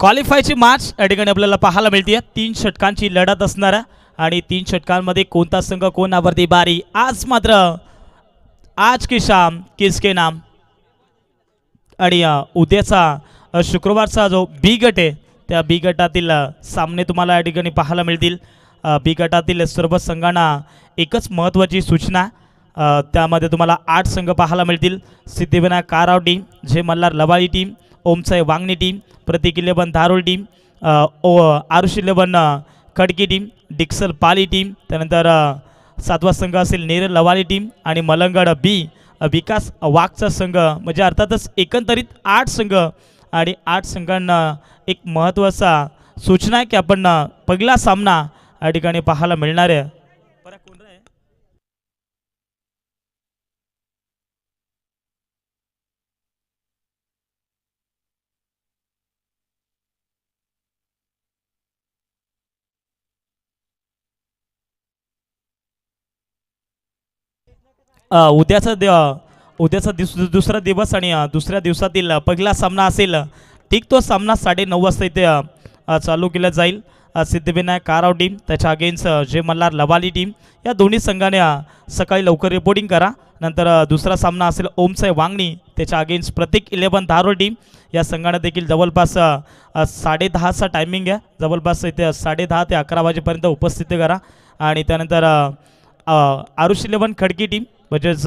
क्वालिफायची match या ठिकाणी आपल्याला पाहायला मिळते. 3 षटकांची लढत असणार आहे आणि 3 षटकांमध्ये कोणता संघ कोणावरती बारी. आज मात्र आज की शाम किसके नाम आणि उद्याचा शुक्रवारचा जो बी गट आहे त्या बी गटातील सामने तुम्हाला या ठिकाणी पाहायला मिळतील. बी गटातील सर्व संघांना एकच महत्त्वाची सूचना, त्यामध्ये तुम्हाला 8 संघ पाहायला मिळतील. Siddhivinayak Karav team, Jai Malhar Lavali team, Omsai Vangani team, Prateek 11 Dharol team, Aarush 11 Khadki team, Dixal Pali team, त्यानंतर 7वा संघ असेल नेरळ लवाळी टीम आणि मलंगड बी विकास वाघचा संघ. म्हणजे अर्थातच एकंदरीत 8 संघ आणि 8 संघांना एक महत्त्वाचा सूचना आहे की आपण पहिला सामना या ठिकाणी पाहायला मिळणार आहे. उद्याचा दुसरा दिवस आणि दुसऱ्या दिवसातील पहिला सामना असेल. ठीक तो सामना 9:30 वाजता इथे चालू केला जाईल. सिद्धिविनायक काराव टीम त्याच्या अगेन्स्ट जय मल्हार लवाली टीम, या दोन्ही संघाने सकाळी लवकर रिपोर्टिंग करा. नंतर दुसरा सामना असेल ओमसाई वांगणी त्याच्या अगेन्स्ट प्रतीक 11 धारोळ टीम. या संघाने देखील जवळपास 10:30चा टायमिंग आहे. जवळपास इथे 10:30 ते 11 वाजेपर्यंत उपस्थिती करा. आणि त्यानंतर आरुष 11 खडकी टीम म्हणजेच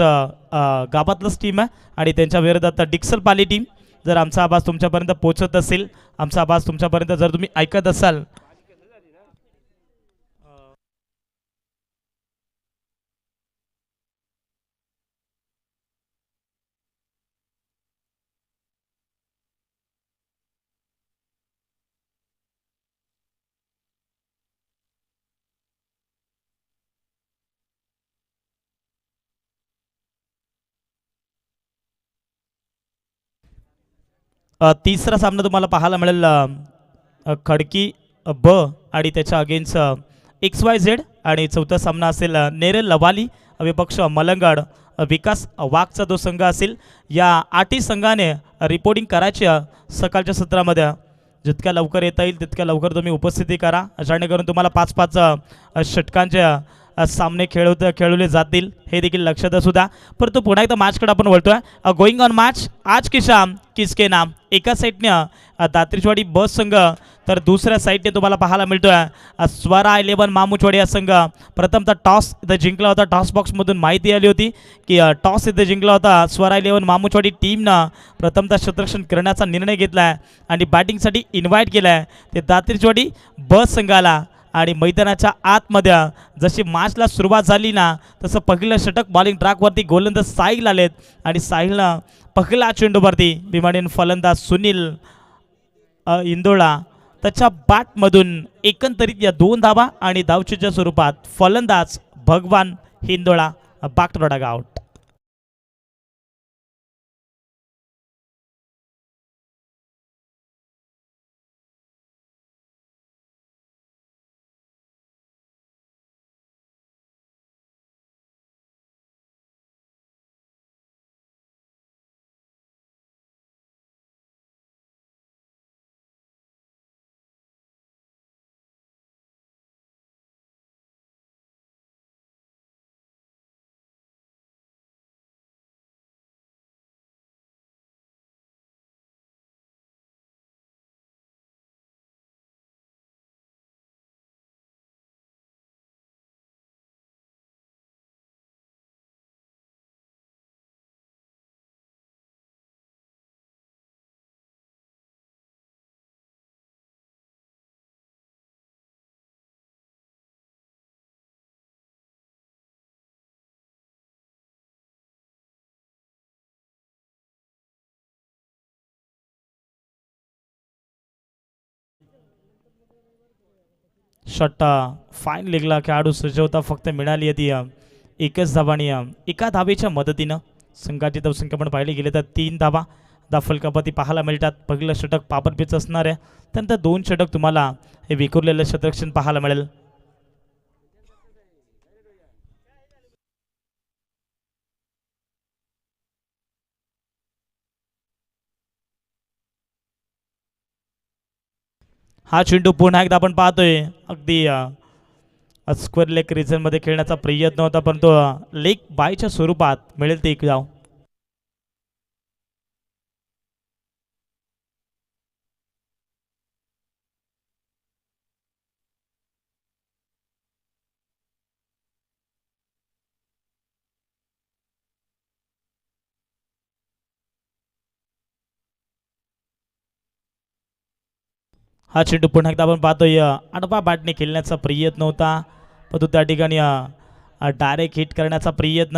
गावातलंच टीम आहे आणि त्यांच्या विरोधात डिक्सल पाली टीम. जर आमचा आवाज तुमच्यापर्यंत पोहोचत असेल, आमचा आवाज तुमच्यापर्यंत जर तुम्ही ऐकत असाल, तिसरा सामना तुम्हाला पाहायला मिळेल खडकी ब आणि त्याच्या अगेन्स्ट XYZ. आणि चौथा सामना असेल नेरळ लवाली विपक्ष मलंगड विकास वाघचा जो संघ असेल. या 8ही संघाने रिपोर्टिंग करायची सकाळच्या सत्रामध्ये. जितक्या लवकर येता येईल तितक्या लवकर तुम्ही उपस्थिती करा, जेणेकरून तुम्हाला 5-5 षटकांच्या सामने खेळवले जातील हे देखील लक्षात असू द्या. परंतु पुन्हा एकदा मॅचकडे आपण बोलतोय. गोईंग ऑन मॅच आज की शाम किसके नाम. एका साईडने दात्रीचवाडी बस संघ, तर दुसऱ्या साईडने तुम्हाला पाहायला मिळतोय स्वरा 11 मामुचवाडी हा संघ. प्रथमतः टॉस इथं जिंकला होता. टॉस बॉक्समधून माहिती आली होती की टॉस इथं जिंकला होता. स्वरा 11 मामुचवाडी टीमनं प्रथमतः क्षेत्ररक्षण करण्याचा निर्णय घेतला आहे आणि बॅटिंगसाठी इन्व्हाइट केलं आहे ते दात्रीचवाडी बस संघाला. आणि मैदानाच्या आतमध्ये जशी मॅचला सुरुवात झाली ना, तसं पहिलं षटक बॉलिंग ट्रॅकवरती गोलंदाज साहिल आलेत आणि साहिलनं पहिला चेंडूवरती विमानीन फलंदाज सुनील इंदोळा त्याच्या बॅटमधून एकंदरीत या 2 धावा आणि धावचीच्या स्वरूपात फलंदाज Bhagwan Hindola back to dugout. षट फाईन लेगला खेळाडू सजवता फक्त मिळाली आहे ती एकच धावा आणि एका धावेच्या मदतीनं संघाची धावसंख्या पण पाहिली गेली तर 3 धावा फलकापती पाहायला मिळतात. पहिलं षटक पापर पिच असणार आहे, त्यानंतर 2 षटक तुम्हाला हे विखुरलेलं क्षेत्ररक्षण पाहायला मिळेल. हा चेंडू पुन्हा एकदा आपण पाहतोय अगदी स्क्वेअर लेग रिजनमध्ये खेळण्याचा प्रयत्न होता, परंतु लेग बायच्या स्वरूपात मिळेल ते एक धाव. हा चेंडू पुन्हा एकदा आपण पाहतोय आडवा बॅटने खेळण्याचा प्रयत्न होता, परंतु त्या ठिकाणी डायरेक्ट हिट करण्याचा प्रयत्न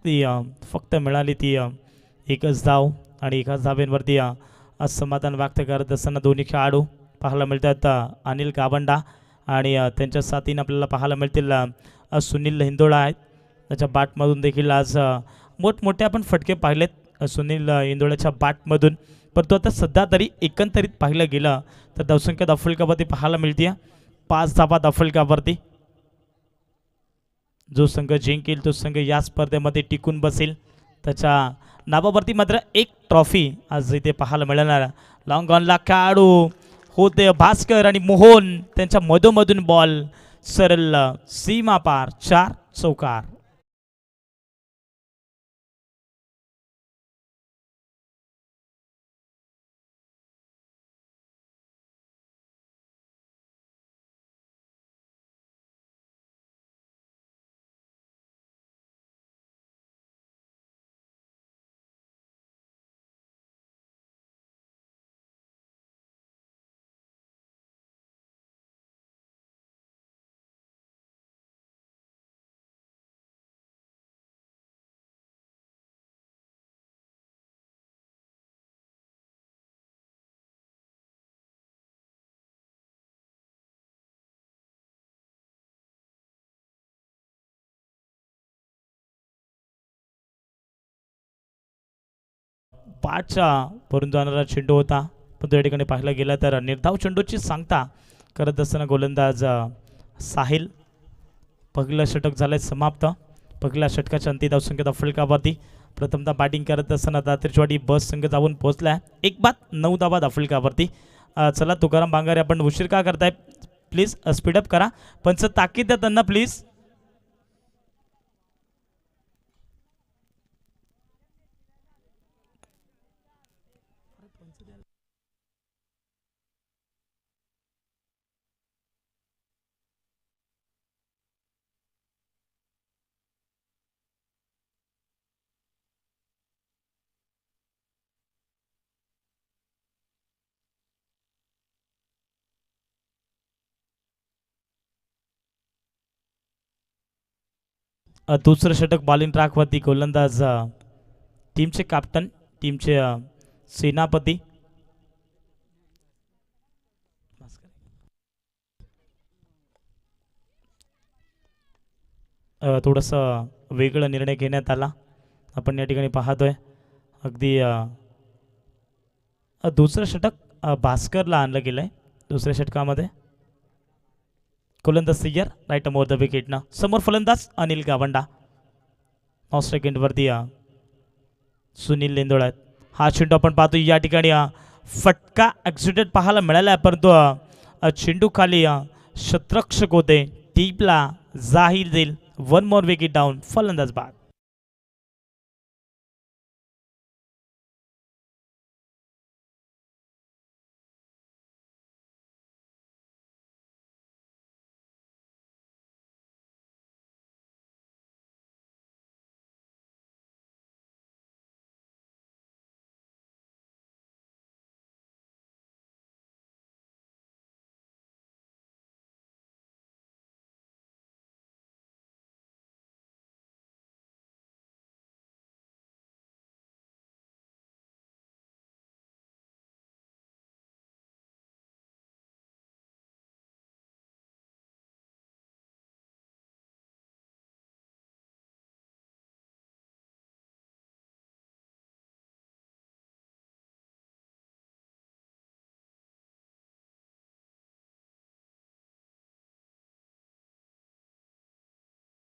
ती फक्त मिळाली ती एकच धाव. आणि एकाच धावेवरती असमाधान व्यक्त करत असताना दोन्ही खेळाडू पाहायला मिळतात. अनिल गावंडा आणि त्यांच्या साथीने आपल्याला पाहायला मिळतील सुनील हिंदोळा आहेत. त्याच्या बॅटमधून देखील आज मोठमोठे आपण फटके पाहिलेत सुनील हिंदोळ्याच्या बॅटमधून, परंतु आता सध्या तरी एकंदरीत पाहिलं गेलं तर धावसंख्या दफलकावरती पाहायला मिळते 5 धावा दफलकावरती. जो संघ जिंकेल तो संघ या स्पर्धेमध्ये टिकून बसेल. त्याच्या नावावरती मात्र एक ट्रॉफी आज इथे पाहायला मिळणार. लॉंग ऑनला खेळाडू होते भास्कर आणि मोहन, त्यांच्या मधोमधून बॉल सरळ सीमा पार 4 चौकार. पाचच्या भरून जाणारा चेंडू होता, पण त्या ठिकाणी पाहायला गेला तर निर्धाव चेंडूची सांगता करत असताना गोलंदाज साहिल. पहिलं षटक झालंय समाप्त. पहिल्या षटकाच्या अंती धावसंख्या फलकावरती प्रथमतः बॅटिंग करत असताना दात्रिचवाडी बस संघ जाऊन पोहोचलाय 1 बाद 9 धावा फलकावरती. चला तुकाराम बांगारे, आपण उशीर का करताय, प्लीज स्पीडअप करा. पंच ताकीद द्या त्यांना प्लीज. दुसरं षटक बॉलिंग ट्रॅकवरती गोलंदाज टीमचे कॅप्टन, टीमचे सेनापती थोडंसं वेगळं निर्णय घेण्यात आला. आपण या ठिकाणी पाहतोय अगदी दुसरं षटक भास्करला आणलं गेलं आहे. दुसऱ्या षटकामध्ये गोलंदाज सियर राईट मोर द विकेटनं. समोर फलंदाज अनिल गावंडा. सेकंडवरती सुनील लेंदोळ आहेत. हा चेंडू आपण पाहतो या ठिकाणी फटका ॲक्सिडेंट पाहायला मिळाला आहे, परंतु चेंडू खाली शतरक्षक होते, टीपला जाहीर देईल. 1 मोर विकेट डाऊन, फलंदाज बाद.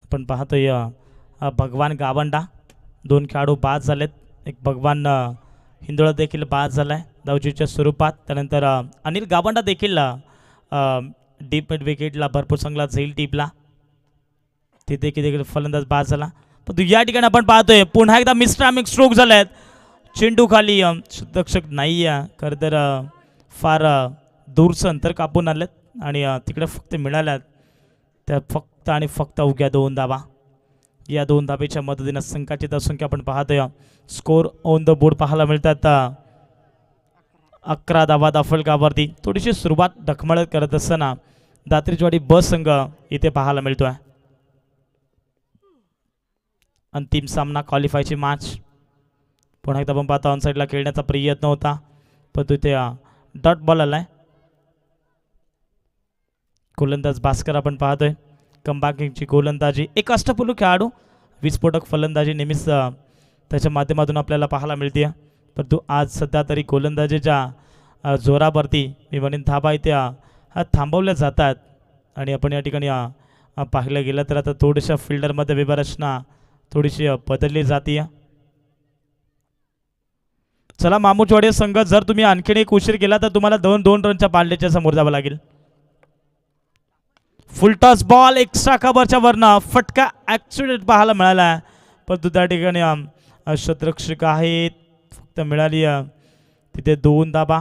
आपण पाहतोय भगवान गावंडा, 2 खेळाडू बाद झालेत. एक भगवान हिंदोळा देखील बाद झाला आहे धावचीच्या स्वरूपात. त्यानंतर अनिल गावंडा देखील डीप मिड विकेटला भरपूर चांगला झेल टिपला, तिथे देखील फलंदाज बाद झाला. पण या ठिकाणी आपण पाहतोय पुन्हा एकदा मिस्ट्रामिक स्ट्रोक झाले आहेत. चेंडू खाली रक्षक नाही आहे खरं तर फार दूरचं अंतर कापून आलेत आणि तिकडे फक्त मिळाल्यात त्या फक्त आणि फक्त अवघ्या 2 धावा. या 2 धावेच्या मदतीनं संघाची धावसंख्या आपण पाहतोय. स्कोर ऑन द बोर्ड पाहायला मिळतात 11 धावा दाफलकावरती. थोडीशी सुरुवात ढकमळत करत असताना दात्रीचवाडी ब संघ इथे पाहायला मिळतोय. अंतिम सामना क्वालिफायची मॅच. पुन्हा एकदा आपण पाहतो ऑन साईडला खेळण्याचा प्रयत्न होता पण तिथे डॉट बॉल आलाय. गोलंदाज भास्कर आपण पाहतोय. कमबॅकिंगची गोलंदाजी एक अष्टपैलू खेळाडू विस्फोटक फलंदाजी नेहमीच त्याच्या माध्यमातून आपल्याला पाहायला मिळते. परंतु आज सध्या तरी गोलंदाजीच्या जोरावरती मी म्हणेन धाबा इथे थांबवल्या जातात आणि आपण या ठिकाणी पाहिलं गेलं तर आता थोड्याशा फिल्डरमध्ये विभारचना थोडीशी बदलली जाते. चला मामुचवाडी संघ जर तुम्ही आणखीन एक उशीर केला तर तुम्हाला 2 रनच्या पार्लेच्या समोर जावं लागेल. फुलटॉस बॉल एक्स्ट्रा कव्हरच्या वरनं फटका ॲक्सिडेंट पाहायला मिळाला परंतु त्या ठिकाणी शतरक्षक आहेत फक्त मिळाली तिथे 2 धाबा.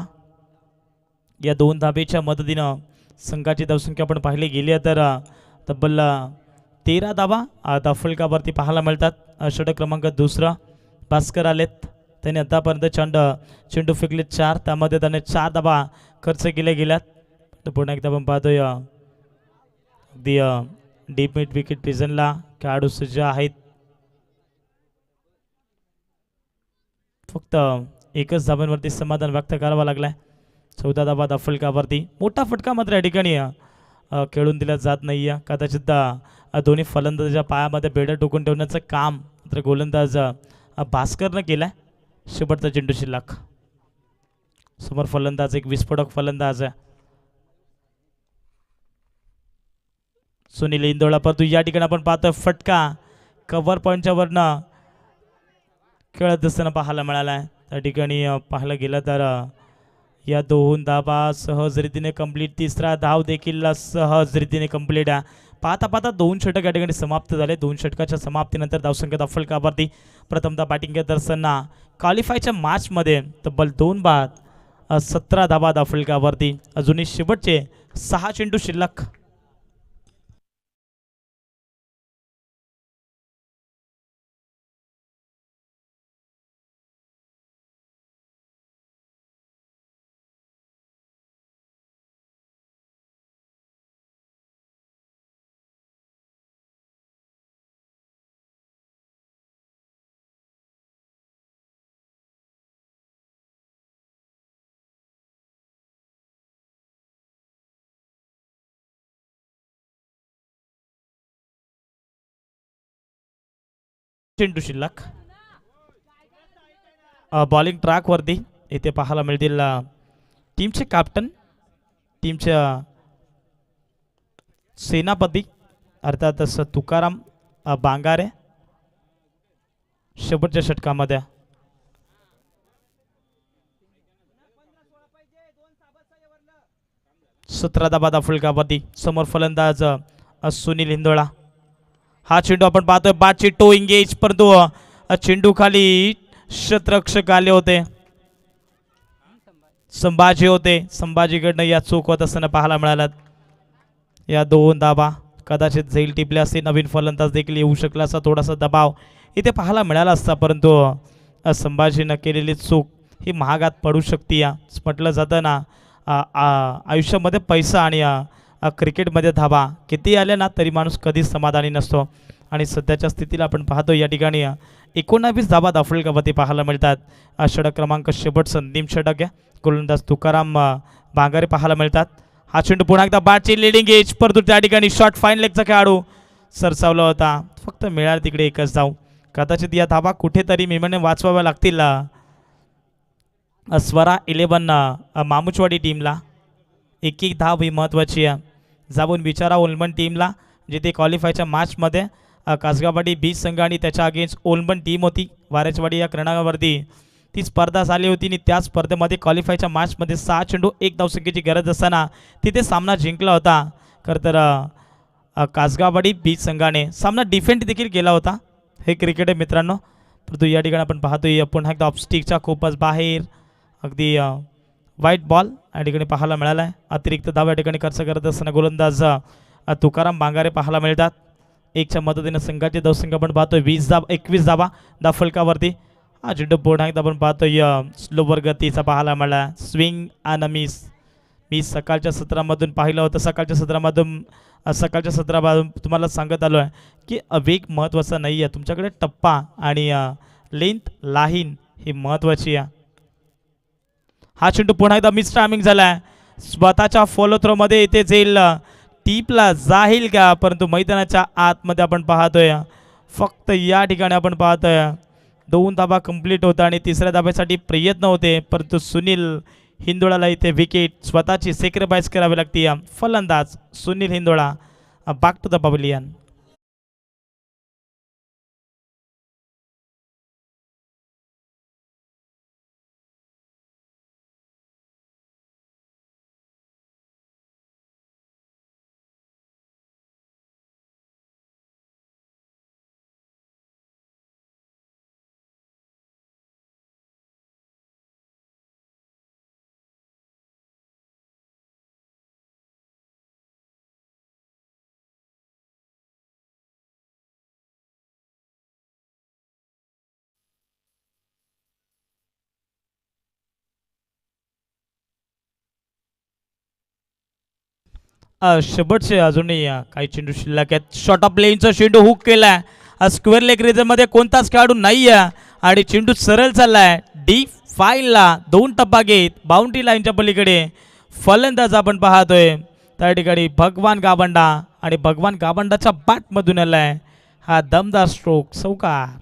या 2 धाबेच्या मदतीनं संघाची धावसंख्या आपण पाहिली गेली तर तब्बल 13 धाबा दाफलकावरती पाहायला मिळतात. षटक क्रमांक 2 भास्कर आलेत. त्याने आतापर्यंत चेंडू फेकले 4, त्यामध्ये त्याने 4 धाबा खर्च केल्या गेल्यात. तर पुन्हा एकदा आपण पाहतोय अगदी डीप मिड विकेट प्रिझनला खेळाडू सज्ज आहेत. फक्त एकच धाब्यांवरती समाधान व्यक्त करावं लागलाय. 14 धाबा दाफलकावरती. मोठा फटका मात्र या ठिकाणी खेळून दिला जात नाही आहे. कदाचित दोन्ही फलंदाजाच्या पायामध्ये बेडं टोकून ठेवण्याचं काम मात्र गोलंदाज भास्करनं केलं आहे. शेवटचा चेंडू शिल्लक. समोर फलंदाज एक विस्फोटक फलंदाज आहे सुनील इंदोळा. परंतु या ठिकाणी आपण पाहतोय फटका कव्हर पॉईंटच्या वरनं खेळत असताना पाहायला मिळाला आहे. त्या ठिकाणी पाहायला गेलं तर या 2 धाबा सहजरीतीने कंप्लीट. 3रा धाव देखील सहजरीतीने कंप्लीट आहे. पाहता पाहता 2 षटक या ठिकाणी समाप्त झाले. 2 षटकाच्या समाप्तीनंतर धावसंख्या दाफलकावरती प्रथमतः बॅटिंग करत असताना क्वालिफायच्या मॅचमध्ये तब्बल 2 बाद 17 धाबा दाफलकावरती. अजूनही शेवटचे 6 चेंडू शिल्लक. चेंडू शिल्लक. बॉलिंग ट्रॅकवरती इथे पाहायला मिळतील टीमचे कॅप्टन, टीमच्या सेनापती अर्थातच तुकाराम बांगारे. शेवटच्या षटकामध्ये 17 धाबा दाफलकावरती. समोर फलंदाज सुनील हिंदोळा. हा चेंडू आपण पाहतोय बाची टो इंगेज परंतु चेंडू खाली शतरक्षक आले होते, संभाजी होते. संभाजीकडनं या चूक होत असताना पाहायला मिळाल्यात. या 2 धाबा कदाचित झैल टिपले असते. नवीन फलंदाज देखील येऊ शकला असा थोडासा दबाव इथे पाहायला मिळाला असता परंतु संभाजीनं केलेली चूक ही महागात पडू शकते. या म्हटलं जातं ना आयुष्यामध्ये पैसा आणि क्रिकेटमध्ये धाबा किती आले ना तरी माणूस कधीच समाधानी नसतो आणि सध्याच्या स्थितीला आपण पाहतो या ठिकाणी 19 धाबा दाफलकावरती पाहायला मिळतात. षटक क्रमांक शेवटचं अंतिम षटक आहे. गोलंदाज तुकाराम बांगारे पाहायला मिळतात. हा चेंडू पुन्हा एकदा बॅटची लिडिंग एज परंतु त्या ठिकाणी शॉर्ट फाईन लेगचा खेळाडू सरसावला होता. फक्त मिळाला तिकडे एकच धाव. कदाचित या धाबा कुठेतरी मी म्हणे वाचवाव्या लागतील स्वरा 11 मामुचवाडी टीमला. एक धाव ही महत्त्वाची आहे. जाऊन विचारा ओलमन टीमला जिथे क्वालिफायच्या मॅचमध्ये कासगाववाडी बीच संघ आणि त्याच्या अगेन्स्ट ओलमन टीम होती वारेचवाडी या क्रणावरती. ती स्पर्धा झाली होती आणि त्या स्पर्धेमध्ये क्वालिफायच्या मॅचमध्ये 6 चेंडू 1 धावसंख्येची गरज असताना तिथे सामना जिंकला होता. खरं तर कासगाववाडी बीच संघाने सामना डिफेंड देखील केला होता. हे क्रिकेट आहे मित्रांनो. परंतु या ठिकाणी आपण पाहतोय पुन्हा एकदा ऑफस्टिकच्या खूपच बाहेर अगदी वाईट बॉल या ठिकाणी पाहायला मिळाला आहे. अतिरिक्त धाव या ठिकाणी खर्च करत असताना गोलंदाज तुकाराम बांगारे पाहायला मिळतात. एकच्या मदतीने संघाची धावसंख्या आपण पाहतोय 21 धावा धाफलकावरती. हा चेंडू पुन्हा एकदा आपण पाहतोय स्लोवर गतीचा पाहायला मिळाला. स्विंग आणि मिस. मी सकाळच्या सत्रामधून पाहिलं होतं. सकाळच्या सत्रामधून तुम्हाला सांगत आलो आहे की वेग महत्त्वाचा नाही आहे, तुमच्याकडे टप्पा आणि लेंथ लाईन ही महत्त्वाची आहे. हा चेंडू पुन्हा एकदा मिस टायमिंग झाला आहे. स्वतःच्या फॉलो थ्रोमध्ये इथे जाईल टीपला जाईल का, परंतु मैदानाच्या आतमध्ये आपण पाहतोय फक्त या ठिकाणी आपण पाहतोय 2 धाबा कंप्लीट होता आणि तिसऱ्या धाब्यासाठी प्रयत्न होते, परंतु सुनील हिंदोळाला इथे विकेट स्वतःची सेक्रिफाईस करावी लागते. फलंदाज Sunil Hindola back to the pavilion. शेवटचे अजूनही काही चेंडू शिल्लक आहेत. शॉर्ट ऑफ प्लेइंगचा चेंडू हुक केलाय. स्क्वेअर लेग मध्ये कोणताच खेळाडू नाही आहे आणि चेंडू सरळ चाललाय डी फाईनला 2 टप्पा घेत बाउंड्री लाईनच्या पलीकडे. फलंदाज आपण पाहतोय त्या ठिकाणी भगवान गाबंडा आणि भगवान गाबंडाच्या बॅटमधून आलाय हा दमदार स्ट्रोक चौकार.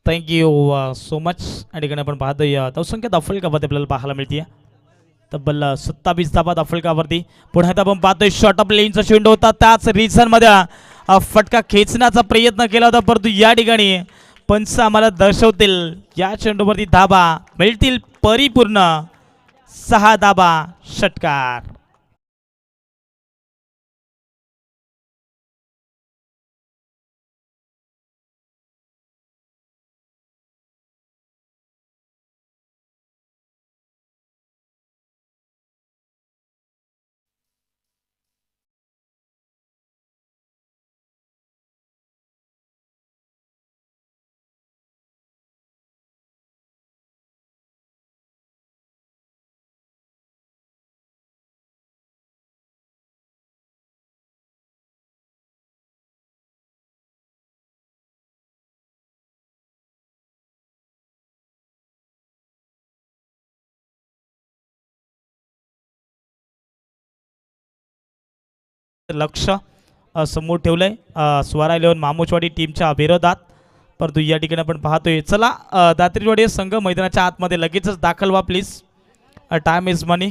Thank you so much. या ठिकाणी आपण पाहतोय धावसंख्या दाफलकावरती आपल्याला पाहायला मिळते. तब्बल 27 धाबा दाफलकावरती. पुढे आता आपण पाहतोय शॉर्ट ऑफ लेनचा चेंडू होता, त्याच रिझन मध्ये फटका खेचण्याचा प्रयत्न केला होता, परंतु या ठिकाणी पंच आम्हाला दर्शवतील या चेंडूवरती धाबा मिळतील परिपूर्ण 6 धाबा षटकार. लक्ष समोर ठेवलंय स्वरा इलेव्हन मामोचवाडी टीमच्या विरोधात, परंतु या ठिकाणी आपण पाहतोय. चला दात्रीवाडी संघ मैदानाच्या आतमध्ये लगेचच दाखल व्हा प्लीज. टाइम इज मनी.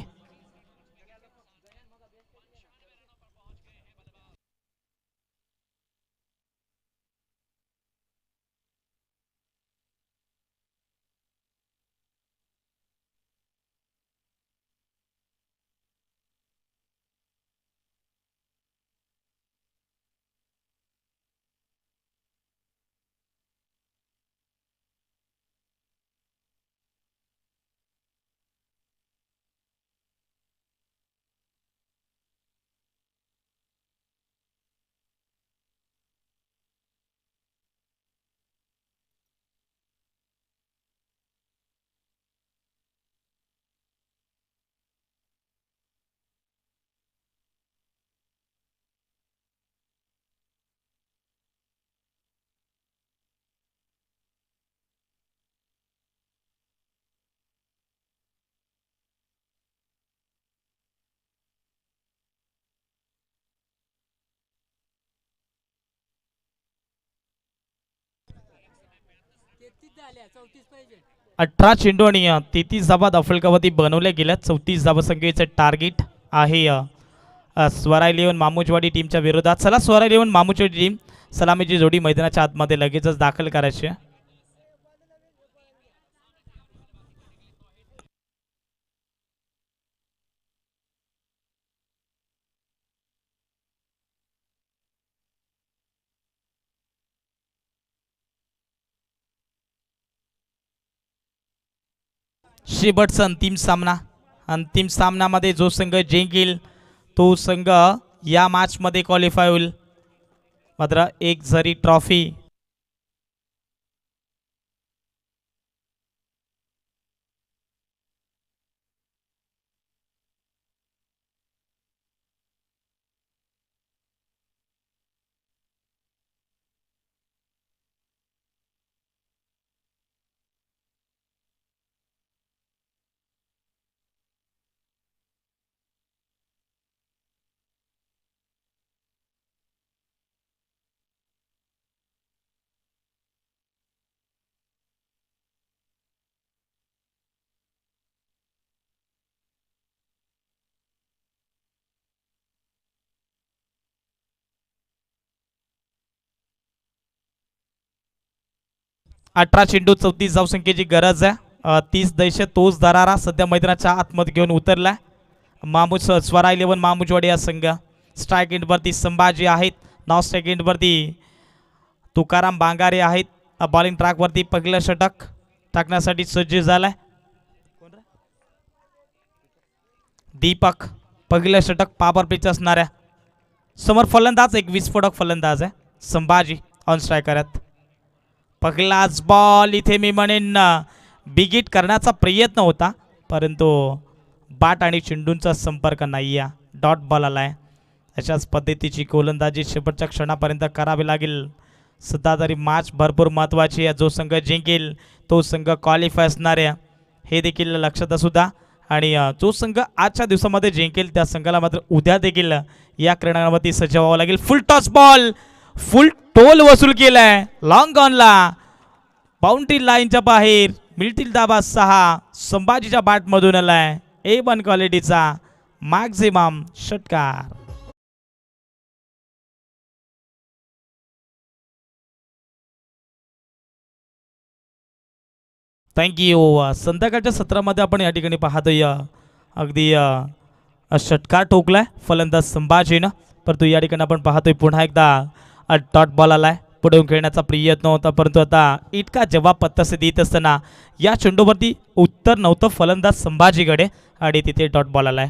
18 चेंडू आणि 33 धावा दफलकावरती बनवल्या गेल्या. 34 धावा संख्येचं टार्गेट आहे स्वरा 11 मामुजवाडी टीमच्या विरोधात. चला स्वरा 11 मामुजवाडी टीम सलामीची जोडी मैदानाच्या आतमध्ये लगेचच दाखल करायची आहे. शेवटचा अंतिम सामनामध्ये जो संघ जिंकेल तो संघ या मॅचमध्ये क्वालिफाय होईल. मात्र एक जरी ट्रॉफी 18 चेंडू 34 धावसंख्येची गरज आहे. 30 दैश तोच दरारा सध्या मैदानाच्या आतमध्ये घेऊन उतरला. स्वरा 11 मामुजवाडी हा संघ स्ट्राईक एंडवरती संभाजी आहेत. नॉन स्ट्राईक एंडवरती तुकाराम बांगारे आहेत. बॉलिंग ट्रॅकवरती पहिलं षटक टाकण्यासाठी सज्ज झालाय दीपक. पहिलं षटक पॉवर प्लेच असणाऱ्या समोर फलंदाज एक विस्फोटक फलंदाज आहे संभाजी ऑन स्ट्रायकर आहेत. पहिलाच बॉल इथे मी म्हणेन बिगिट करण्याचा प्रयत्न होता परंतु बाट आणि चेंडूंचा संपर्क नाही आहे. डॉट बॉल आलाय. अशाच पद्धतीची गोलंदाजी शेवटच्या क्षणापर्यंत करावी लागेल. सध्या तरी मॅच भरपूर महत्त्वाची आहे. जो संघ जिंकेल तो संघ क्वालिफाय असणार आहे हे देखील लक्षात असू द्या. आणि जो संघ आजच्या दिवसामध्ये जिंकेल त्या संघाला मात्र उद्या देखील या क्रीडांगावरती सज्ज व्हावं लागेल. फुल टॉस बॉल फुल टोल वसूल केलाय. लॉंग ऑनला बाउंड्री लाईनच्या बाहेर मिळतील धावा 6. संभाजीच्या बॅटमधून आलाय A1 क्वालिटीचा मॅक्झिमम षटकार. थँक्यू. संध्याकाळच्या सत्रामध्ये आपण या ठिकाणी पाहतोय अगदी षटकार ठोकलाय फलंदाज संभाजीनं परंतु या ठिकाणी आपण पाहतोय पुन्हा एकदा डॉट बॉल आलाय. पुढे खेळण्याचा प्रयत्न होता परंतु आता इतका जवाब पत्तासे देत असताना या चेंडूवरती उत्तर नव्हतं फलंदाज संभाजीकडे आणि तिथे डॉट बॉल आलाय.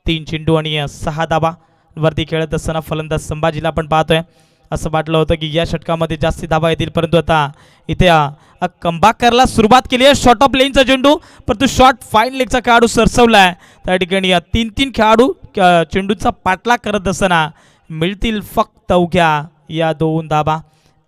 3 चेंडू आणि 6 धावा वरती खेळत असताना फलंदाज संभाजीला आपण पाहतोय. असं वाटलं होतं की या षटकामध्ये जास्ती धावा येतील परंतु आता इथे कमबॅक करायला सुरुवात केली आहे. शॉर्ट ऑफ लेनचा चेंडू परंतु शॉर्ट फाईन लेगचा खेळाडू सरसवलाय. त्या ठिकाणी 3 खेळाडू चेंडूचा पाठलाग करत असताना मिळतील फक्त अवघ्या या 2 धावा.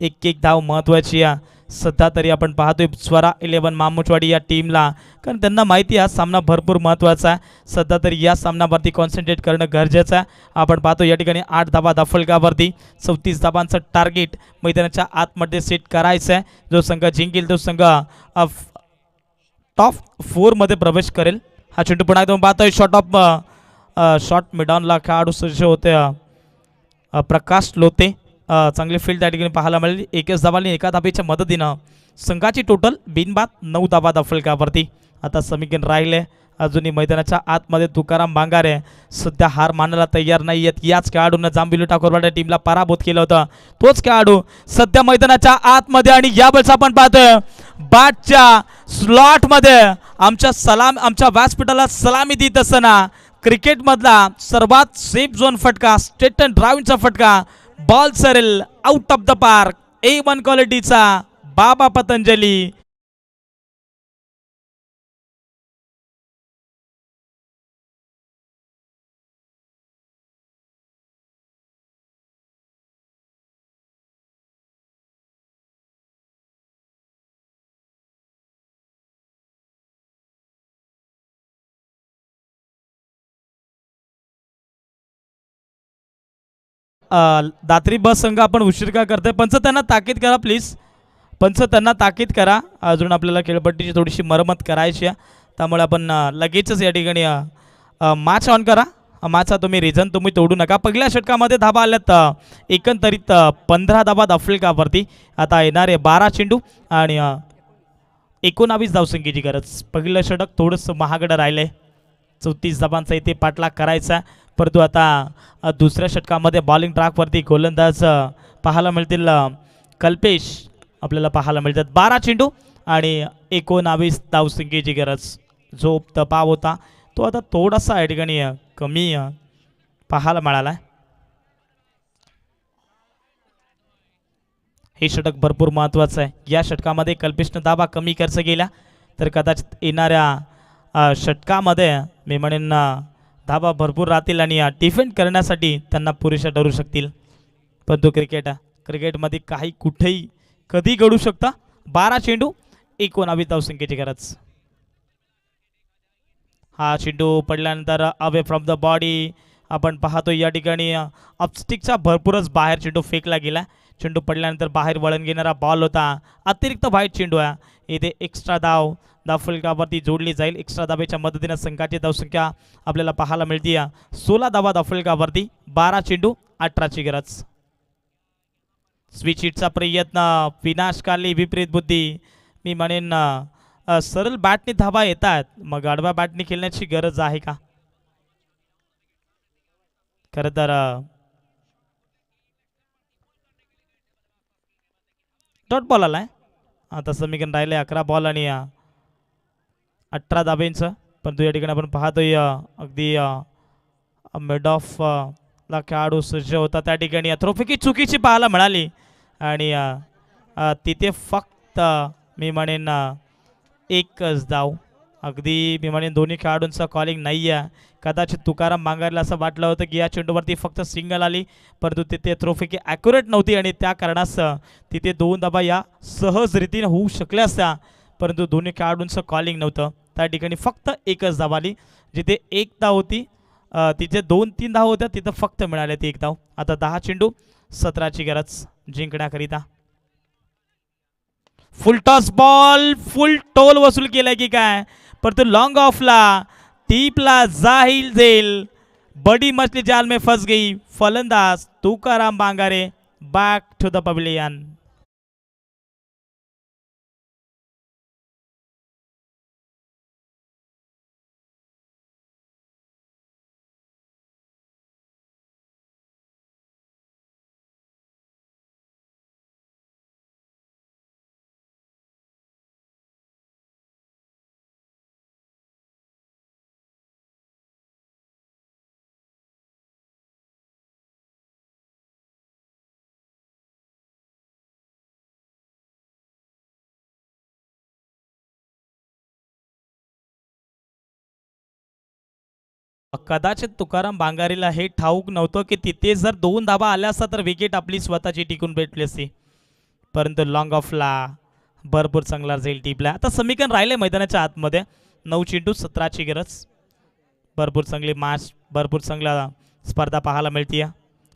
एक धाव महत्त्वाची आहे. सध्या तरी आपण पाहतोय स्वरा 11 मामुजवाडी या टीमला कारण त्यांना माहिती आहे हा सामना भरपूर महत्त्वाचा आहे. सध्या तरी या सामन्यावरती कॉन्सन्ट्रेट करणं गरजेचं आहे. आपण पाहतो या ठिकाणी 8 धावा दफलकावरती 34 धावांचं टार्गेट मैदानाच्या आतमध्ये सेट करायचं आहे. जो संघ जिंकेल तो संघ टॉप 4 मध्ये प्रवेश करेल. हा चेंडू पुन्हा एकदम पाहतोय शॉर्ट मिडॉनला खेळाडू सज्ज होते प्रकाश लोते. चांगली फील्ड त्या ठिकाणी पाहायला मिळाली. 21 धावांनी एका धावेच्या मदतीनं संघाची टोटल बिनबाद 9 धावा दफलकावरती. आता समीकरण राहिले अजूनही मैदानाच्या आतमध्ये तुकाराम बांगारे सध्या हार मानायला तयार नाही आहेत. याच खेळाडूंना जांभिवली टाकोरवाडा टीमला पराभूत केलं होतं. तोच खेळाडू सध्या मैदानाच्या आतमध्ये आणि यावेळेस आपण पाहतोय बॅटच्या स्लॉटमध्ये आमच्या व्यासपीठाला सलामी देत असताना क्रिकेटमधला सर्वात सेफ झोन फटका स्ट्रेट अँड ड्राईव्हचा फटका बॉल सरेल out of the park. A1 क्वालिटीचा बाबा पतंजली. दात्री बस संघ आपण उशीर का करतोय पंच त्यांना ताकीद करा प्लीज. पंच त्यांना ताकीद करा, अजून आपल्याला खेळपट्टीची थोडीशी मरम्मत करायची आहे, त्यामुळे आपण लगेचच या ठिकाणी मॅच ऑन करा. मॅचचा तुम्ही रिझन तुम्ही तोडू नका. पहिल्या षटकामध्ये धाबा आल्यात एकंदरीत 15 धाबा आफ्रिकावरती. आता येणारे 12 चेंडू आणि 19 धावसंख्येची गरज. पहिलं षटक थोडंसं महागडं राहिलं आहे, 34 धाबांचा इथे पाठलाग करायचा, परंतु आता दुसऱ्या षटकामध्ये बॉलिंग ट्रॅकवरती गोलंदाज पाहायला मिळतील. कल्पेश आपल्याला पाहायला मिळतात. 12 चेंडू आणि 19 धावसंख्येची गरज. जो दबाव होता तो आता थोडासा या ठिकाणी कमी पाहायला मिळाला. हे षटक भरपूर महत्त्वाचं आहे. या षटकामध्ये कल्पेशनं धाबा कमी खर्च केला तर कदाचित येणाऱ्या षटकामध्ये मी म्हणेन धाबा भरपूर राहतील आणि डिफेंड करण्यासाठी त्यांना पुरेशा ठरू शकतील. परंतु क्रिकेटमध्ये काही कुठेही कधी घडू शकतं. 12 चेंडू 19 धावसंख्येची गरज. हा चेंडू पडल्यानंतर अवे फ्रॉम द बॉडी आपण पाहतो या ठिकाणी ऑफस्टिकचा भरपूरच बाहेर चेंडू फेकला गेला. चेंडू पडल्यानंतर बाहेर वळण घेणारा बॉल होता. अतिरिक्त वाईट चेंडू आहे. इथे एक्स्ट्रा धावफलकावरती जोडली जाईल. एक्स्ट्रा धावेच्या मदतीने संघाची धावसंख्या आपल्याला पाहायला मिळते 16 धावा धावफलकावरती. 12 चेंडू 18ची गरज. स्विच हिटचा प्रयत्न विनाशकाली विपरीत बुद्धी. मी म्हणेन सरळ बॅटने धावा येतात, मग आडव्या बॅटने खेळण्याची गरज आहे का? खरं तर डॉट बॉल आलाय. आता समीकरण राहिले 11 बॉल आणि 18 धाब्यांचं. परंतु या ठिकाणी आपण पाहतोय अगदी मिड ऑफ ला खेळाडू सज्ज होता. त्या ठिकाणी थ्रोफिकी चुकीची पाहायला मिळाली आणि तिथे फक्त मी म्हणेन एकच धाव. अगदी मी म्हणेन दोन्ही खेळाडूंचं कॉलिंग नाही आहे. कदाचित तुकाराम बांगरला असं वाटलं होतं की या चेंडूवरती फक्त सिंगल आली, परंतु तिथे थ्रोफिकी ॲक्युरेट नव्हती आणि त्या कारणास्तव तिथे 2 धाबा या सहज रीतीने होऊ शकल्या असत्या, परंतु दोन्ही खेळाडूंचं कॉलिंग नव्हतं. त्या ठिकाणी फक्त एकच धाव आली. जिथे एक धाव होती तिथे 2-3 धाव होत्या, तिथं फक्त मिळाले ती एक धाव. आता 10 चेंडू 17ची गरज जिंकण्याकरिता. Full toss ball, full toll वसूल केलाय की काय, परंतु लॉन्ग ऑफला टीपला जाईल. बडी मछली जाल में फंस गई. फलंदाज Tukaram Bangare back to the pavilion. कदाचित तुकाराम बांगारीला हे ठाऊक नव्हतं की तिथे जर 2 धाबा आल्या असता तर विकेट आपली स्वतःची टिकून भेटली असती, परंतु लॉंग ऑफला भरपूर चांगला जाईल टीपला. आता समीकरण राहिले मैदानाच्या आतमध्ये. 9 चेंडू 17ची गरज. भरपूर चांगली मॅच, भरपूर चांगला स्पर्धा पाहायला मिळते.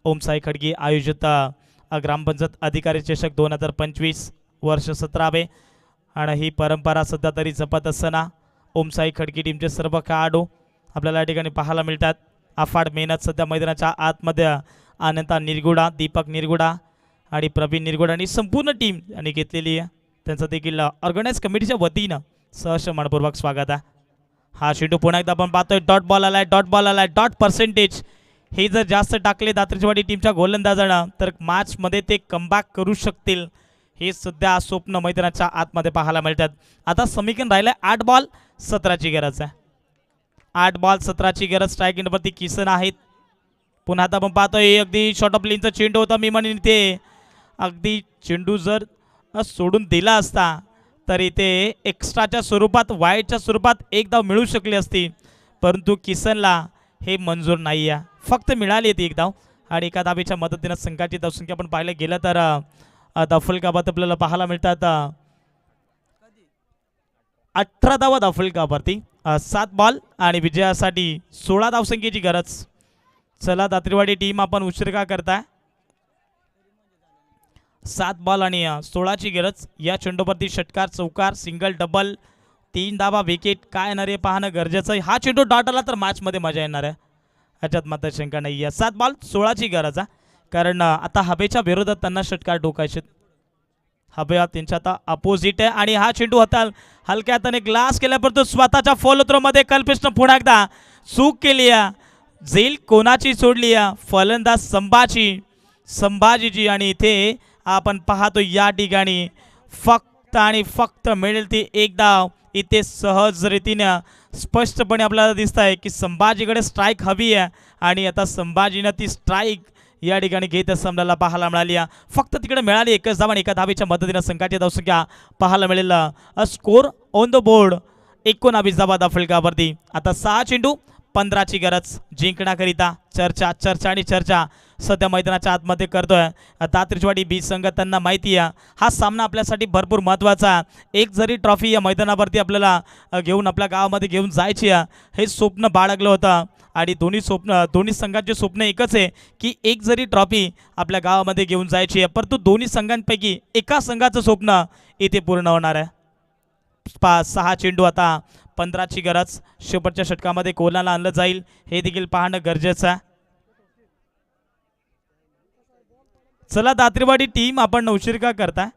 ओमसाई खडगी आयोजित ग्रामपंचायत अधिकारी चषक 2025 वर्ष 17वे आणि ही परंपरा सध्या तरी जपत असताना ओमसाई खडकी टीमचे सर्व खेळाडू आपल्याला या ठिकाणी पाहायला मिळतात. अफाट मेहनत सध्या मैदानाच्या आतमध्ये अनंता निरगुडा, दीपक निरगुडा आणि प्रवीण निरगुडा आणि संपूर्ण टीम यांनी घेतलेली आहे. त्यांचं देखील ऑर्गनाइज कमिटीच्या वतीनं सहर्ष मनपूर्वक स्वागत आहे. हा चेंडू पुन्हा एकदा आपण पाहतोय. डॉट बॉल आलाय. डॉट पर्सेंटेज हे जर जास्त टाकले दात्रेचवाडी टीमच्या गोलंदाजानं तर मॅचमध्ये ते कमबॅक करू शकतील. हे सध्या स्वप्न मैदानाच्या आतमध्ये पाहायला मिळतात. आता समीकरण राहिलं 8 बॉल 17ची गरज आहे. 8 बॉल 17ची गरज. स्ट्राईक एंडवरती किसन आहेत. पुन्हा आता आपण पाहतोय अगदी शॉर्ट ऑफ लेनचा चेंडू होता. मी म्हणेन ते अगदी चेंडू जर सोडून दिला असता तर इथे एक्स्ट्राच्या स्वरूपात, वाईटच्या स्वरूपात एक धाव मिळू शकली असती, परंतु किसनला हे मंजूर नाही आहे. फक्त मिळाली आहे ती एक धाव आणि एका धावेच्या मदतीनं संघाची धावसंख्या आपण पाहायला गेलं तर धावफलकाबात आपल्याला पाहायला मिळतात 18 धावा धावफलकावरती. 7 बॉल आणि विजयासाठी 16 धावसंख्येची गरज. चला दात्रेवाडी टीम आपण उशीर का करताय. 7 बॉल आणि 16ची गरज. या चेंडूवरती षटकार, चौकार, सिंगल, डबल, 3 धावा, विकेट काय येणार आहे पाहणं गरजेचं आहे. हा चेंडू डॉट आला तर मॅचमध्ये मजा येणार आहे, ह्याच्यात मात्र शंका नाही आहे. 7 बॉल 16ची गरज आहे, कारण आता हवेच्या विरोधात त्यांना षटकार ठोकायचे. हवे त्यांच्या आता अपोजिट आहे आणि हा चेंडू हाताल हलक्या हाताने ग्लास केल्यापर्यंत स्वतःच्या फॉलो थ्रोमध्ये कल्पेशनं पुन्हा एकदा चूक केली आहे. झेल कोणाची सोडली आहे? फलंदाज संभाजीची. आणि इथे आपण पाहतो या ठिकाणी फक्त आणि फक्त मिळेल ती एक धाव. इथे सहज रीतीने स्पष्टपणे आपल्याला दिसत आहे की संभाजीकडे स्ट्राईक हवी आहे आणि आता संभाजीनं ती स्ट्राईक या ठिकाणी घेत असताना पाहायला मिळाली आहे. फक्त तिकडे मिळाली एकच धाव आणि एका धावेच्या मदतीनं संघाची धावसंख्या पाहायला मिळेल. स्कोर ऑन द बोर्ड 19 धावा फलकावरती. आता 6 चेंडू 15ची गरज जिंकण्याकरिता. चर्चा आणि चर्चा सध्या मैदानाच्या आतमध्ये करतोय तात्रिचवाडी बी संघ. त्यांना माहिती आहे हा सामना आपल्यासाठी भरपूर महत्त्वाचा. एक जरी ट्रॉफी या मैदानावरती आपल्याला घेऊन आपल्या गावामध्ये घेऊन जायची आहे हे स्वप्न बाळगलं होतं आणि दोन्ही संघांचे स्वप्न एकच आहे की एक जरी ट्रॉफी आपल्या गावामध्ये घेऊन जायची आहे, परंतु दोन्ही संघांपैकी एका संघाचं स्वप्न इथे पूर्ण होणार आहे. 6 चेंडू आता 15ची गरज. शेवटच्या षटकामध्ये कोणाला आणलं जाईल हे देखील पाहणं गरजेचं आहे. चला दात्रेवाडी टीम, आपण उशीर का करताय?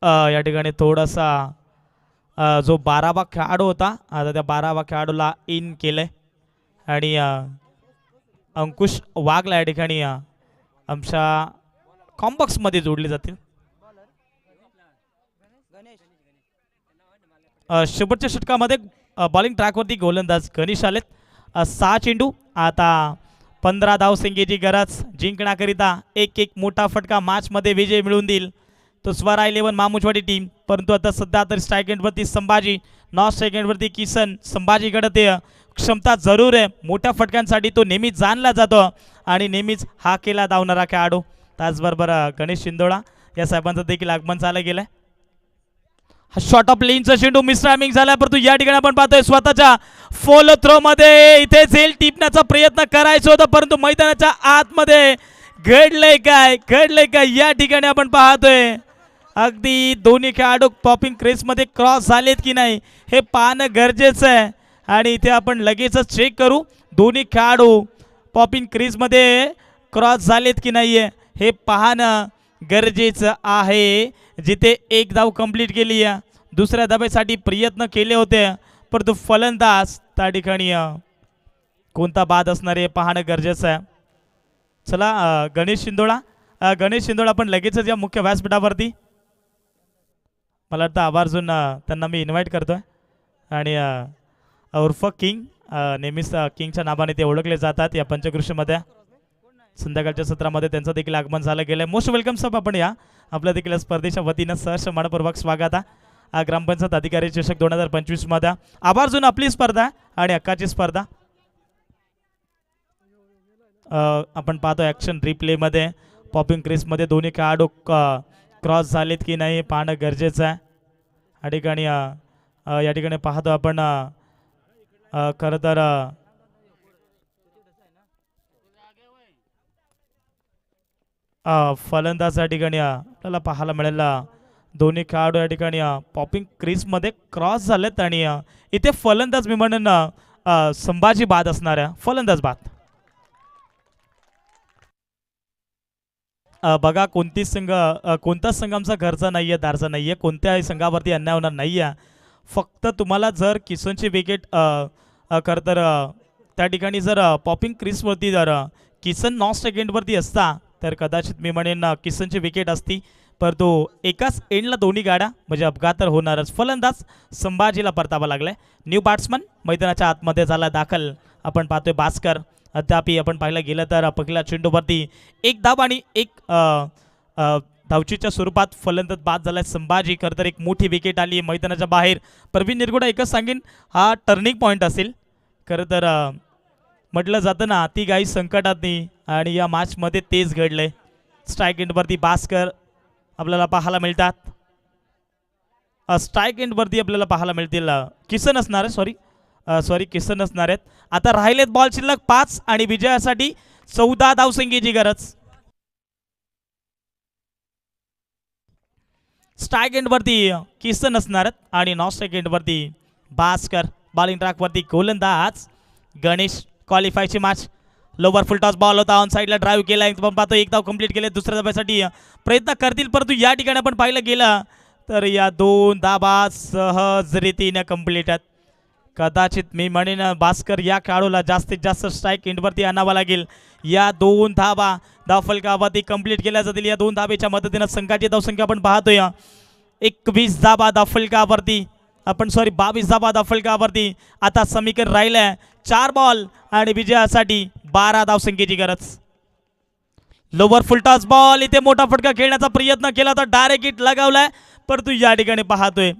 या ठिकाणी थोडासा जो 12वा खेळाडू होता आता त्या 12वा खेळाडूला इन केलंय आणि अंकुश वाघला या ठिकाणी आमच्या कॉम्बॉक्समध्ये जोडले जातील. शेवटच्या षटकामध्ये बॉलिंग ट्रॅकवरती गोलंदाज गणेश आलेत. 6 चेंडू आता 15 धावसंख्येची गरज जिंकण्याकरिता. एक मोठा फटका मॅचमध्ये विजय मिळवून देईल तो स्वरा 11 मामुचवाडी टीम. परंतु आता सध्या तर स्ट्राईक एंडवरती संभाजी, नॉन स्ट्राईक एंडवरती किसन. संभाजीकडे ते क्षमता जरूर आहे, मोठ्या फटक्यांसाठी तो नेहमीच जाणला जातो आणि नेहमीच हा केला धावणारा खेळाडू. त्याचबरोबर गणेश शिंदोळा या साहेबांचं देखील आगमन झालं गेलंय. शॉर्ट ऑफ लेनचा चेंडू मिसटायमिंग झाला, परंतु या ठिकाणी आपण पाहतोय स्वतःच्या फॉलो थ्रो मध्ये इथे झेल टिपण्याचा प्रयत्न करायचा होता, परंतु मैदानाच्या आतमध्ये घडलंय काय या ठिकाणी आपण पाहतोय. अगदी दोन्ही खेळाडू पॉपिंग क्रेसमध्ये क्रॉस झालेत की नाही हे पाहणं गरजेचं आहे आणि इथे आपण लगेचच चेक करू दोन्ही खेळाडू पॉपिंग क्रेसमध्ये क्रॉस झालेत की नाही हे पाहणं गरजेचं आहे. जिथे एक धाव कंप्लीट केली आहे, दुसऱ्या धावेसाठी प्रयत्न केले होते, परंतु फलंदाज त्या ठिकाणी कोणता बाद असणार आहे पाहणं गरजेचं आहे. चला गणेश शिंदोळा आपण लगेचच या मुख्य व्यासपीठावरती. मला वाटतं आवर्जून त्यांना मी इन्व्हाइट करतोय आणि उर्फ किंग, नेहमीच किंगच्या नावाने ते ओळखले जातात या पंचकृषीमध्ये. संध्याकाळच्या सत्रामध्ये त्यांचं देखील आगमन झालं गेलं. मोस्ट वेलकम सब आपण या आपल्या देखील स्पर्धेच्या वतीनं सहर्ष मनपूर्वक स्वागत आहे. ग्रामपंचायत अधिकारी चषक 2025 मध्ये आवर्जून आपली स्पर्धा आणि हक्काची स्पर्धा आपण पाहतो. ॲक्शन रिप्लेमध्ये पॉपिंग क्रेसमध्ये दोन्ही खेळाडू क्रॉस झालेत की नाही पाहणं गरजेचं आहे. या ठिकाणी पाहतो आपण खरं तर फलंदाज या ठिकाणी आपल्याला पाहायला मिळेल दोन्ही खेळाडू या ठिकाणी पॉपिंग क्रीजमध्ये क्रॉस झालेत आणि इथे फलंदाज मी म्हणून संभाजी बाद असणार आहे. फलंदाज बाद. बघा कोणताच संघ आमचा घरचा नाही आहे, दारचा नाही आहे, कोणत्याही संघावरती अन्याय होणार नाही आहे. फक्त तुम्हाला जर किसनची विकेट खरं तर त्या ठिकाणी जर पॉपिंग क्रीजवरती जर किसन नॉन सेकंडवरती असता तर कदाचित मी म्हणेन किसनची विकेट असती, परंतु एकाच एंडला दोन्ही गाड्या म्हणजे अपघात तर होणारच. फलंदाज संभाजीला परतावा लागलाय. न्यू बॅट्समन मैदानाच्या आतमध्ये झाला दाखल. आपण पाहतोय भास्कर. अद्यापि आपण पाहायला गेलं तर पहिल्या चेंडूवरती एक धाव आणि एक धावचीच्या स्वरूपात फलंदाज बाद झालाय संभाजी. खरं तर एक मोठी विकेट आली आहे मैदानाच्या बाहेर. प्रवीण निरगुडा एकच सांगेन, हा टर्निंग पॉईंट असेल. खरं तर म्हटलं जातं ना, ती गाई संकटात नाही आणि या मॅचमध्ये तेच घडलंय. स्ट्राईक एंडवरती भास्कर आपल्याला पाहायला मिळतात. स्ट्राईक एंडवरती आपल्याला पाहायला मिळतील किसन असणार आहे, सॉरी किसन असणार आहेत. आता राहिलेत बॉल शिल्लक 5 आणि विजयासाठी 14 धावसंख्येची गरज. स्ट्राईक एंडवरती किसन असणार आहेत आणि नॉन स्ट्राईक एंडवरती भास्कर. बॉलिंग ट्रॅकवरती गोलंदाज गणेश. क्वालिफायची match. Lower full toss ball होता, ऑन साईडला ड्राईव्ह केला. पण पाहतो एक धाव कंप्लीट केले. दुसऱ्या धाब्यासाठी प्रयत्न करतील, परंतु या ठिकाणी आपण पाहिलं गेलं तर या 2 धाबा सहज रीतीने कंप्लीट आहेत. कदाचित मी म्हणेन भास्कर या खेळाडूला जास्तीत जास्त स्ट्राईक एंडवरती आणावा लागेल. या 2 धाबा धावफलकावरती कंप्लीट केल्या जातील. या 2 धाब्याच्या मदतीने संघाची धावसंख्या आपण पाहतोय 21 धाबा धावफलकावरती. 22 धाबा धावफलकावरती. आता समीकरण राहिलंय 4 बॉल आणि विजयासाठी 12 धावसंख्येची गरज. लोवर फुलटॉस बॉल, इथे मोठा फटका खेळण्याचा प्रयत्न केला तर डायरेक्ट हिट लगावलाय, परंतु या ठिकाणी पाहतोय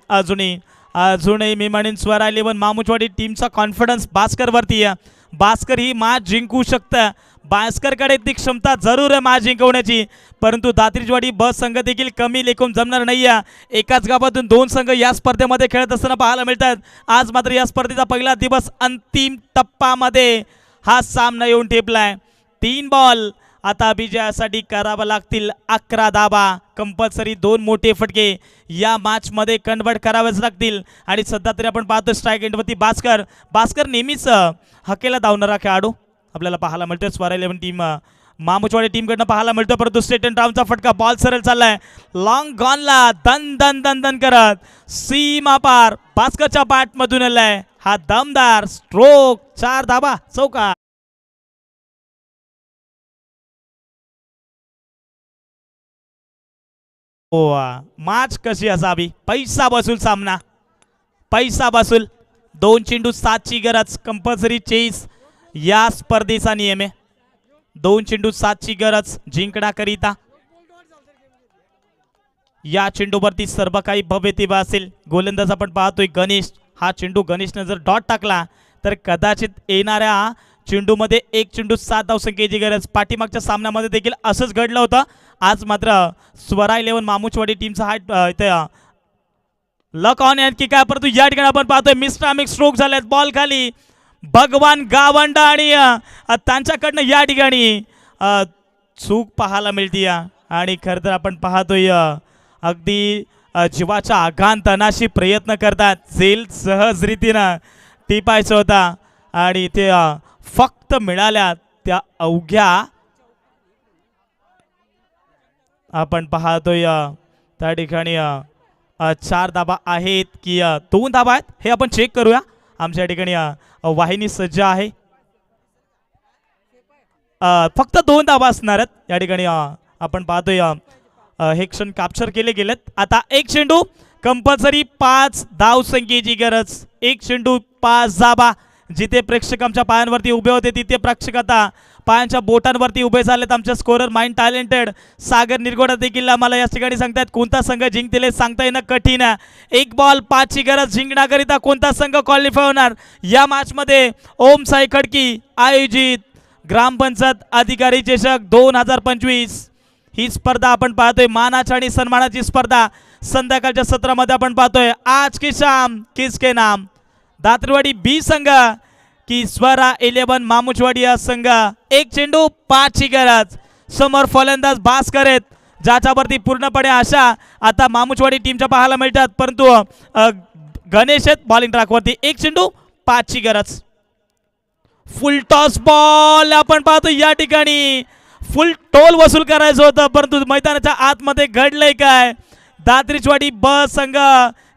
अजूनही मी म्हणेन स्वरा 11 मामुचवाडी टीमचा कॉन्फिडन्स भास्करवरती आहे. भास्कर ही मॅच जिंकू शकतं. भास्करकडे ती क्षमता जरूर आहे मॅच जिंकवण्याची, परंतु दात्रीजवाडी ब संघ देखील कमी लेखून जमणार नाही आहे. एकाच गावातून 2 संघ या स्पर्धेमध्ये खेळत असताना पाहायला मिळतात. आज मात्र या स्पर्धेचा पहिला दिवस अंतिम टप्प्यामध्ये हा सामना येऊन ठेपलाय. 3 बॉल आता विजयासाठी करावं लागतील 11 धाबा. कंपल्सरी 2 मोठे फटके या मॅचमध्ये कन्वर्ट करावेच लागतील. आणि सध्या तरी आपण पाहतो स्ट्राईक एंडवरती भास्कर नेहमीच हकेला धावणारा खेळाडू आपल्याला पाहायला मिळतोय. स्वरा 11 टीम मामुचवाडी टीमकडनं पाहायला मिळतो, परंतु स्ट्रेट अँड डाऊनचा फटका बॉल सरळ चाललाय लॉंग गॉनला. दन दन दन दन करत सीमा पार भास्करच्या बॅटमधून आलाय हा दमदार स्ट्रोक. 4 धाबा चौका. मॅच कशी असावी? पैसा बसूल सामना, पैसा बसूल. 2 चेंडू 7 ची गरज. कंपल्सरी चेस या स्पर्धेचा नियम आहे. 2 चेंडू 7 ची गरज जिंकण्याकरिता. या चेंडूवरती सर्व काही भव्य दिवा असेल. गोलंदाज आपण पाहतोय गणेश. हा चेंडू गणेशने जर डॉट टाकला तर कदाचित येणाऱ्या चेंडूमध्ये 1 चेंडू 7 धावसंख्येची गरज. पाठीमागच्या सामन्यामध्ये देखील असंच घडलं होतं. आज मात्र स्वरा 11 मामुचवाडी टीमचा हा इथे लक ऑन की काय, परंतु या ठिकाणी आपण पाहतोय मिस्ट्रामिक स्ट्रोक झालेत. बॉल खाली. भगवान गावंडा आणि त्यांच्याकडनं या ठिकाणी चूक पाहायला मिळते. आणि खरं तर आपण पाहतोय अगदी जीवाच्या आघांतनाशी प्रयत्न करतात. झेल सहज रीतीनं टिपायचं होता आणि ते फक्त मिळाल्या त्या अवघ्या आपण पाहतोय त्या ठिकाणी 4 धाबा आहेत की 2 धाबा आहेत हे आपण चेक करूया. आमच्या ठिकाणी वाहिनी सज्ज आहे. फक्त 2 धाबा असणार आहेत या ठिकाणी. आपण पाहतोय हे क्षण कॅप्चर केले गेलेत. आता 1 चेंडू कंपल्सरी 5 धावसंख्येची गरज. 1 चेंडू 5 धाबा. जिथे प्रेक्षक आमच्या पायांवरती उभे होते तिथे प्रेक्षक आता पायांच्या बोटांवरती उभे झालेत. आमचे स्कोरर माइंड टॅलेंटेड सागर निरगोडा देखील आम्हाला या ठिकाणी सांगतात कोणता संघ जिंकतील हे सांगता येणं कठीण आहे. 1 बॉल 5 ची गरज. जिंकण्याकरिता कोणता संघ क्वालिफाय होणार या मॅचमध्ये? ओम साई खडकी आयोजित ग्रामपंचायत अधिकारी चषक 2025 ही स्पर्धा आपण पाहतोय. मानाची आणि सन्मानाची स्पर्धा संध्याकाळच्या सत्रामध्ये आपण पाहतोय. आज की शाम किसके नाम. दात्रीवाडी बी संघ की स्वरा 11 मामुचवाडी या संघ. 1 चेंडू 5 ची गरज. समोर फलंदाज भास्कर आहेत ज्याच्यावरती पूर्णपणे आशा आता मामुचवाडी टीमच्या पाहायला मिळतात, परंतु गणेश आहेत बॉलिंग ट्रॅकवरती. 1 चेंडू 5 ची गरज. फुल टॉस बॉल आपण पाहतो या ठिकाणी. फुल टोल वसूल करायचं होतं, परंतु मैदानाच्या आतमध्ये घडलंय काय? दात्रीचवाडी ब संघ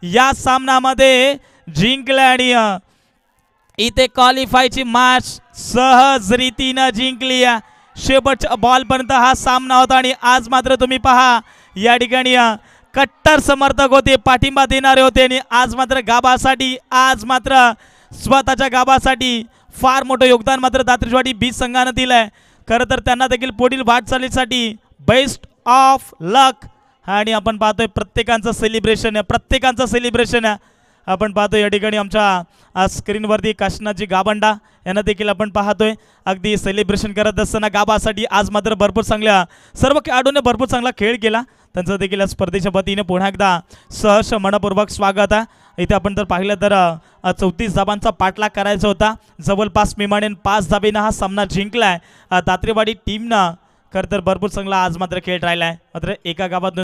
या सामन्यामध्ये जिंकल्या आणि इथे क्वालिफायची मॅच सहज रीतीनं जिंकली. शेवटच्या बॉलपर्यंत हा सामना होता आणि आज मात्र तुम्ही पहा या ठिकाणी कट्टर समर्थक होते, पाठिंबा देणारे होते आणि आज मात्र गाभासाठी आज मात्र स्वतःच्या गाभासाठी फार मोठं योगदान मात्र दात्रीचवाडी बी संघानं दिलंय. खरं तर त्यांना देखील पुढील वाटचालीसाठी बेस्ट ऑफ लक आणि आपण पाहतोय प्रत्येकांचं सेलिब्रेशन आहे आपण पाहतोय या ठिकाणी आमच्या स्क्रीनवरती काशनाजी गाबंडा यांना देखील आपण पाहतोय अगदी सेलिब्रेशन करत असताना गाबासाठी आज मात्र भरपूर चांगल्या सर्व खेळाडूंनी भरपूर चांगला खेळ केला त्यांचं देखील या स्पर्धेच्या वतीने पुन्हा एकदा सहर्ष मनपूर्वक स्वागत आहे इथे आपण जर पाहिलं तर 34 धाबांचा पाठलाग करायचा होता जवळपास मिमाने 5 धाबेनं हा सामना जिंकलाय दात्रेवाडी टीमनं खरं तर भरपूर चांगला आज मात्र खेळ राहिला आहे मात्र एका गावात